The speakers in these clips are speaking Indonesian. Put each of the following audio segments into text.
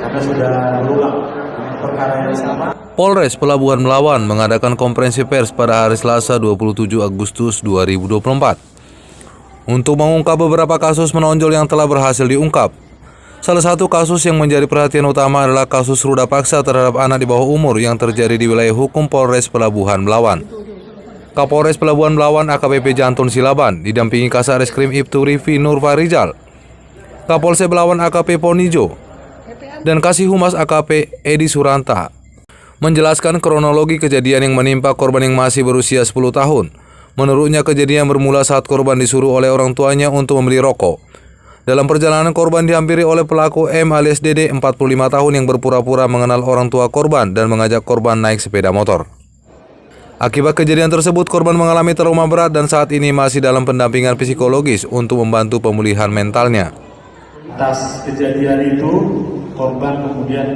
karena sudah berulang perkara yang sama. Polres Pelabuhan Belawan mengadakan konferensi pers pada hari Selasa 27 Agustus 2024 untuk mengungkap beberapa kasus menonjol yang telah berhasil diungkap. Salah satu kasus yang menjadi perhatian utama adalah kasus ruda paksa terhadap anak di bawah umur yang terjadi di wilayah hukum Polres Pelabuhan Belawan. Kapolres Pelabuhan Belawan AKBP Janton Silaban didampingi Kasareskrim Ibtu Rifi Nur Farizal, Kapolsek Belawan AKP Ponijo, dan Kasih Humas AKP Edi Suranta menjelaskan kronologi kejadian yang menimpa korban yang masih berusia 10 tahun. Menurutnya kejadian bermula saat korban disuruh oleh orang tuanya untuk membeli rokok. Dalam perjalanan korban dihampiri oleh pelaku M alias Dede 45 tahun yang berpura-pura mengenal orang tua korban dan mengajak korban naik sepeda motor. Akibat kejadian tersebut korban mengalami trauma berat dan saat ini masih dalam pendampingan psikologis untuk membantu pemulihan mentalnya. Atas kejadian itu korban kemudian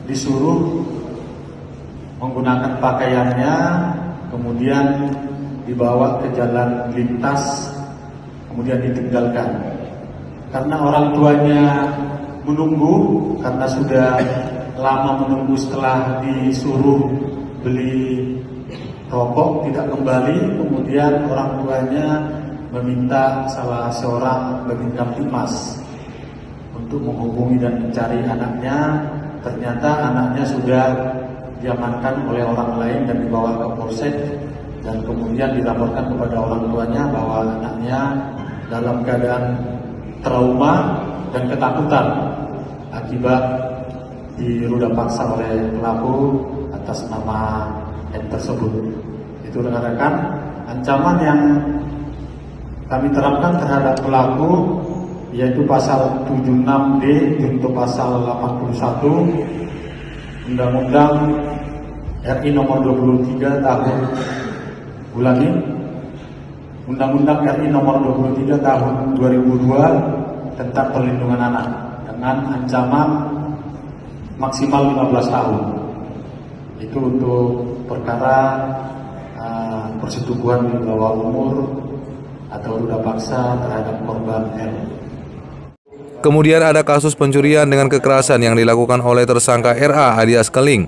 disuruh menggunakan pakaiannya, kemudian dibawa ke jalan lintas, kemudian ditinggalkan. Karena orang tuanya menunggu, karena sudah lama menunggu setelah disuruh beli rokok tidak kembali, kemudian orang tuanya meminta salah seorang bintang Timas untuk menghubungi dan mencari anaknya. Ternyata anaknya sudah diamankan oleh orang lain dan dibawa ke polsek, dan kemudian dilaporkan kepada orang tuanya bahwa anaknya dalam keadaan trauma dan ketakutan akibat diruda paksa oleh pelaku atas nama M tersebut. Itu rekan-rekan ancaman yang kami terapkan terhadap pelaku yaitu pasal 76D junto pasal 81 Undang-Undang RI nomor 23 tahun Undang-Undang RI nomor 23 tahun 2002 tentang perlindungan anak dengan ancaman maksimal 15 tahun. Itu untuk perkara persetubuhan di bawah umur atau ruda paksa terhadap korban R. Kemudian ada kasus pencurian dengan kekerasan yang dilakukan oleh tersangka RA alias Keling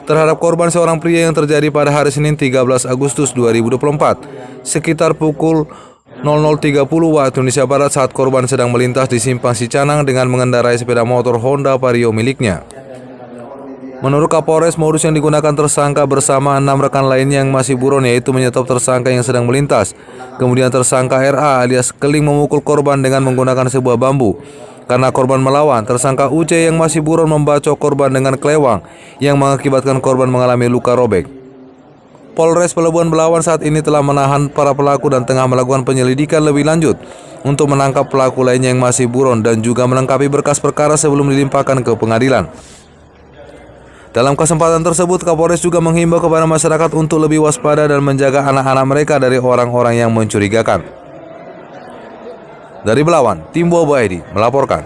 terhadap korban seorang pria yang terjadi pada hari Senin 13 Agustus 2024 sekitar pukul 00.30 waktu Indonesia Barat saat korban sedang melintas di Simpang Sicanang dengan mengendarai sepeda motor Honda Vario miliknya. Menurut Kapolres, modus yang digunakan tersangka bersama 6 rekan lainnya yang masih buron yaitu menyetop tersangka yang sedang melintas. Kemudian tersangka RA alias Keling memukul korban dengan menggunakan sebuah bambu. Karena korban melawan, tersangka UC yang masih buron membacok korban dengan kelewang yang mengakibatkan korban mengalami luka robek. Polres Pelabuhan Belawan saat ini telah menahan para pelaku dan tengah melakukan penyelidikan lebih lanjut untuk menangkap pelaku lainnya yang masih buron dan juga melengkapi berkas perkara sebelum dilimpahkan ke pengadilan. Dalam kesempatan tersebut, Kapolres juga menghimbau kepada masyarakat untuk lebih waspada dan menjaga anak-anak mereka dari orang-orang yang mencurigakan. Dari Belawan, Tim Bobo Edi melaporkan.